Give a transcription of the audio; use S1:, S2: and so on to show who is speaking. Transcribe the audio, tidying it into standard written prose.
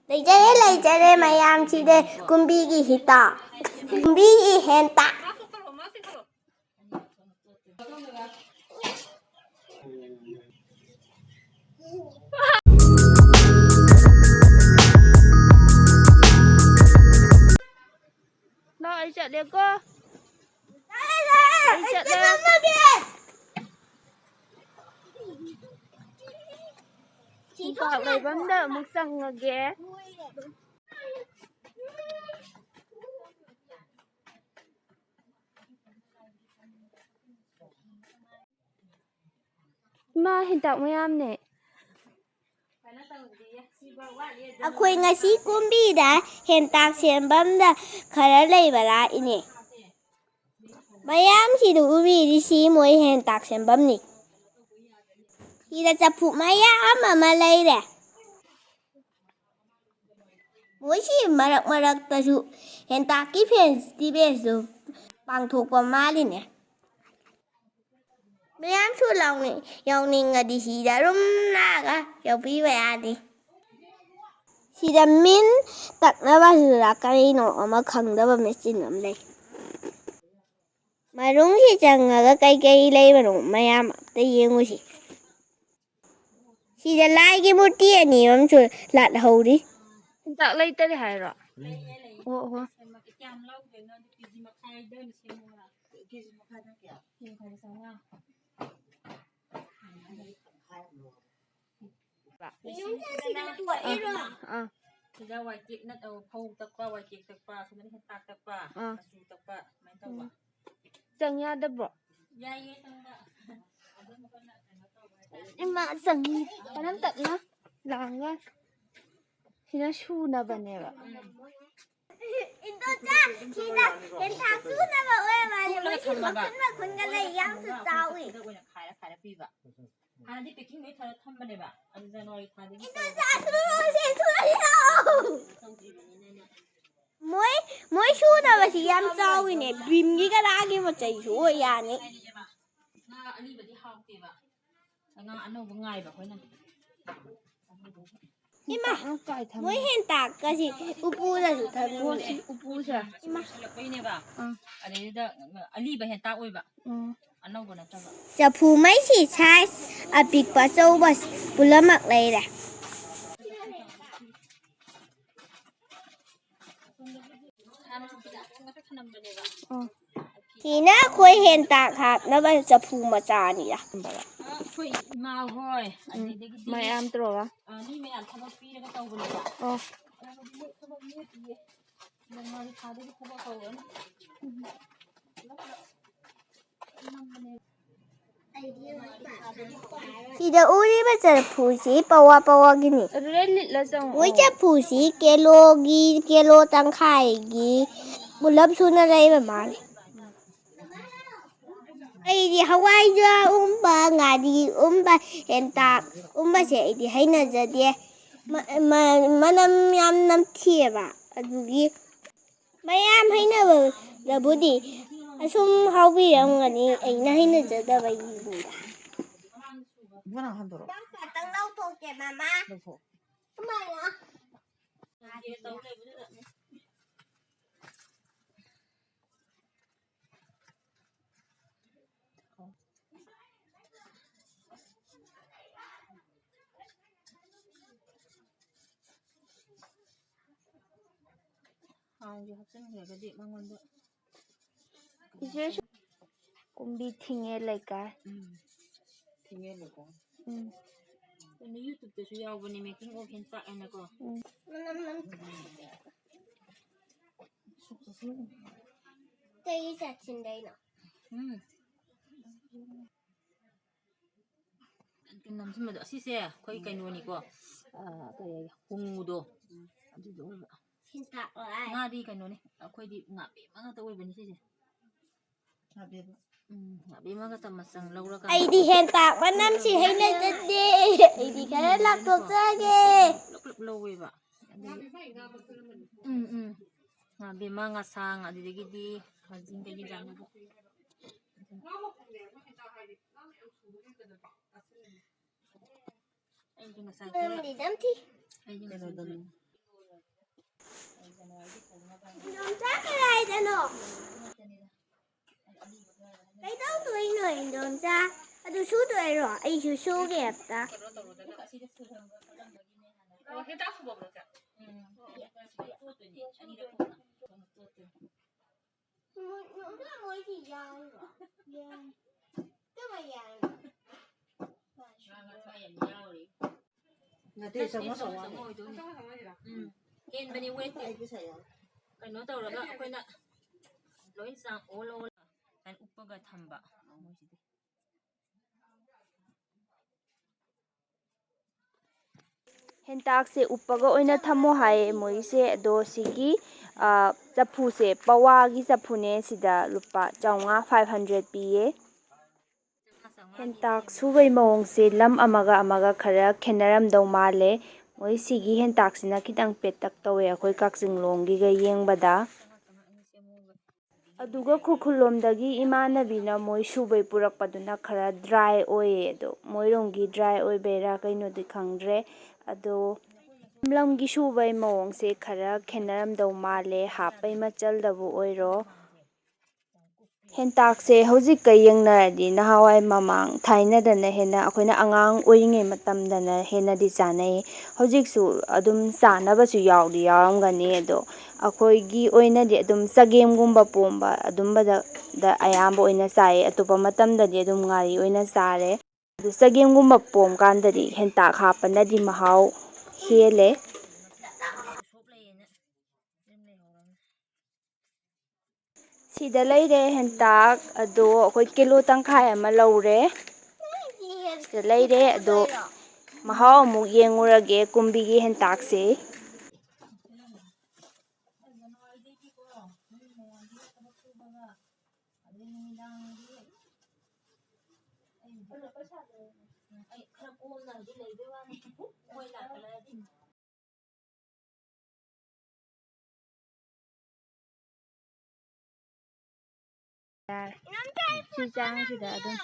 S1: Lejare mayam chide kumbi hentak. Kumbi hentak.
S2: Lo ai chợ đi cô.
S1: Ai chợ đi.
S2: Chị có lấy vấn đề một sân ngờ ghé. Mà hiện tại mấy em nè.
S1: Akwai ngasi kumbi da hentak sembam da khara leibara ine. Mayam si du ubi di si moi hentak sembam ni. Hida chapu mayam ama leire. Moi si marak ta su hentak ki pen di besu pang thuk pa mali ne. Mayam su long ni yau ni ngadi si da rum na ga yau pi ba di. Si da min tak na ba su da kai no ama khang da ba machine am lei. Marung si chang ga kai lei ba no mayam ta yengu si. Si da lai ki muti ani am su lat hau di.
S2: Hiện tại lấy tới hay rồi. Ủa.
S3: Tidak wajib nak tahu pau takpa wajib takpa sebenarnya hentak takpa kasu takpa main tahu.
S2: Chẳng nhớ được bro.
S3: Ya ya tangga.
S2: Nhưng mà chẳng có nắm tận nó làm ra thì nó su na bên này vậy.
S1: Itu cha kita hentak su na ba oi ma ni mo si ma kun ga lai yang su tao wi.
S3: Kita punya kaya pi ba. Nanti packing ni thara tham bane ba. Adi January thara.
S1: Itu cha su ni no. Moi su na ba si yam tao wi ne bim gi ga la gi mo chai su ya ni.
S3: Na ani ba di hau pi ba. Nga anu bengai ba koi na.
S1: Ima moi hentak ka si upu da su than mo ne.
S2: Upu sa.
S3: Ima koi ne ba. Adi da ali ba hentak oi ba. Anu ba na ta ba.
S1: Chapu mai si size a big pa chau ba pulamak lai da. Thì nó khôi hiện tạc hạt nó bây giờ phù mà trà nhỉ à?
S3: Khôi màu thôi.
S2: Mày em trộn à?
S3: Đi mày ăn thằng bắp phi cái tàu bên này. Thì đó uri bây giờ phù sĩ bawa gini.
S2: Relit là xong.
S1: Ui chắc phù sĩ kilo tăng khai gi. Một lớp xuống ở đây mà mà. Ai đi Hawaii ra ba ngài đi ba hiện tại ba sẽ đi hay là giờ đi mà năm thiệp à đi mấy em hay là bữa đi sum hao bị ông anh ấy hay là giờ đó vậy gì
S4: Bữa nào ăn được?
S1: tăng lâu thôi kìa mama. Không phải nữa.
S2: 이제 kumbi thingé lại cái.
S4: Thingé lại có.
S3: Cái YouTube tôi sẽ vào bên này making of hentak anh này có.
S1: Đây là trên đây nè.
S3: Cái nằm trên mà đó xí xe, coi cái nuôi này có. Cái hung đồ. Anh đó vậy.
S1: Hentak lại.
S3: Nga đi cái nuôi này, coi đi ngã bị mà nó tôi bên xí xe. Ngã bị mà cái tầm mặt sang lâu rồi.
S1: Ai đi hentak mà năm chỉ hay là chết đi. Ai đi cái đó làm thuộc ra kì.
S3: Lâu vậy bạn. Ngã bị mà ngã sang ngã đi đi. Cái gì cái gì đang được. Anh đi ngã sang.
S1: Đi đâm thì.
S3: Anh đi ngã sang.
S1: Indomcha kadaidano? Kaidoꯏꯅꯣ Indomcha? ꯑꯗꯨ ꯁꯨꯗꯣꯏꯔꯣ? ꯑꯩꯁꯨ ꯁꯨꯒꯦ ꯑꯝꯇ.
S3: ꯍꯦꯟꯇꯥꯛ ꯁꯨꯕ ꯅꯠꯇ꯭ꯔꯥ?
S1: ꯃꯣꯏꯁꯤ ꯌꯥꯎꯔꯣ? ꯀꯃꯥꯏ ꯌꯥꯎꯔꯤꯅꯣ?
S4: ꯅꯠꯇꯦ ꯆꯥꯃꯁ ꯑꯃ
S3: ꯍꯦꯟꯕꯅꯤ ꯋꯦꯠꯇꯤ
S4: ꯑꯩ ꯄꯩꯁꯥ ꯌꯥꯎꯔꯦ
S3: ꯀꯩꯅꯣ ꯇꯧꯔꯒ ꯑꯩꯈꯣꯏꯅ ꯂꯣꯏ ꯆꯥꯡ ꯑꯣꯜ ꯎꯞꯄꯒ ꯊꯝꯕ ꯃꯣꯏꯁꯤꯗꯤ
S2: ꯍꯦꯟꯇꯥꯛꯁꯦ ꯎꯞꯄꯒ ꯑꯣꯏꯅ ꯊꯝꯃꯣ ꯍꯥꯏꯌꯦ ꯃꯣꯏꯁꯦ ꯑꯗꯣ ꯁꯤꯒꯤ ꯆꯐꯨꯁꯦ ꯄꯋꯥꯒꯤ ꯆꯐꯨꯅꯦ ꯁꯤꯗ ꯂꯨꯄꯥ 500 ꯄꯤꯌꯦ ꯍꯦꯟꯇꯥꯛ ꯁꯨꯕꯩ ꯃꯑꯣꯡꯁꯦ ꯂꯝ ꯑꯃꯒ ꯑꯃꯒ ꯈꯔ ꯈꯦꯠꯅꯔꯝꯗꯧ ꯃꯥꯜꯂꯦ ꯃꯣꯏ ꯁꯤꯒꯤ ꯍꯦꯟꯇꯥꯛꯁꯤꯅ ꯈꯤꯇꯪ ꯄꯦꯠꯇꯛ ꯇꯧꯋꯦ ꯑꯩꯈꯣꯏ ꯀꯛꯆꯤꯡ ꯂꯣꯝꯒꯤꯒ ꯌꯦꯡꯕꯗ ꯑꯗꯨꯒ ꯈꯨꯔꯈꯨꯜ ꯂꯣꯝꯗꯒꯤ ꯏꯃꯥꯟꯅꯕꯤꯅ ꯃꯣꯏ ꯁꯨꯕꯩ ꯄꯨꯔꯛꯄꯗꯨꯅ ꯈꯔ ꯗ꯭ꯔꯥꯏ ꯑꯣꯏꯌꯦ ꯑꯗꯣ ꯃꯣꯏꯔꯣꯝꯒꯤ ꯗ꯭ꯔꯥꯏ ꯑꯣꯏꯕꯩꯔꯥ ꯀꯩꯅꯣꯗꯤ ꯈꯪꯗ꯭ꯔꯦ ꯑꯗꯣ ꯂꯝꯒꯤ ꯁꯨꯕꯩ ꯃꯑꯣꯡꯁꯦ ꯈꯔ ꯈꯦꯠꯅꯔꯝꯗꯧ ꯃꯥꯜꯂꯦ ꯍꯥꯞꯄꯩ ꯃꯆꯜꯗꯕꯨ ꯑꯣꯏꯔꯣ ꯍꯦꯟꯇꯥꯛꯁꯦ ꯍꯧꯖꯤꯛꯀ ꯌꯦꯡꯅꯔꯗꯤ ꯅꯍꯥꯟꯋꯥꯏ ꯃꯃꯥꯡ ꯊꯥꯏꯅꯗꯅ ꯍꯦꯟꯅ ꯑꯩꯈꯣꯏꯅ ꯑꯉꯥꯡ ꯑꯣꯏꯔꯤꯉꯩ ꯃꯇꯝꯗꯅ ꯍꯦꯟꯅꯗꯤ ꯆꯥꯅꯩ ꯍꯧꯖꯤꯛꯁꯨ ꯑꯗꯨꯝ ꯆꯥꯅꯕꯁꯨ ꯌꯥꯎꯗꯤ ꯌꯥꯎꯔꯝꯒꯅꯤ ꯑꯗꯣ ꯑꯩꯈꯣꯏꯒꯤ ꯑꯣꯏꯅꯗꯤ ꯑꯗꯨꯝ ꯆꯒꯦꯝꯒꯨꯝꯕ ꯄꯣꯝꯕ ꯑꯗꯨꯝꯕꯗ ꯑꯌꯥꯝꯕ ꯑꯣꯏꯅ ꯆꯥꯏ ꯑꯇꯣꯞꯄ ꯃꯇꯝꯗꯗꯤ ꯑꯗꯨꯝ ꯉꯥꯔꯤ ꯑꯣꯏꯅ ꯆꯥꯔꯦ ꯑꯗꯨ ꯆꯒꯦꯝꯒꯨꯝꯕ ꯄꯣꯝ ꯀꯥꯟꯗꯗꯤ ꯍꯦꯟꯇꯥꯛ ꯍꯥꯞꯄꯅꯗꯤ ꯃꯍꯥꯎ ꯍꯦꯜꯂꯦ ꯁꯤꯗ ꯂꯩꯔꯦ ꯍꯦꯟꯇꯥꯛ ꯑꯗꯣ ꯑꯩꯈꯣꯏ ꯀꯤꯂꯣ ꯇꯪꯈꯥꯏ ꯑꯃ ꯂꯧꯔꯦ ꯁꯤꯗ ꯂꯩꯔꯦ ꯑꯗꯣ ꯃꯍꯥꯎ ꯑꯃꯨꯛ ꯌꯦꯡꯉꯨꯔꯒꯦ ꯀꯨꯝꯕꯤꯒꯤ ꯍꯦꯟꯇꯥꯛꯁꯦ ꯁꯤ ꯆꯥꯡꯁꯤꯗ ꯑꯗꯨꯝ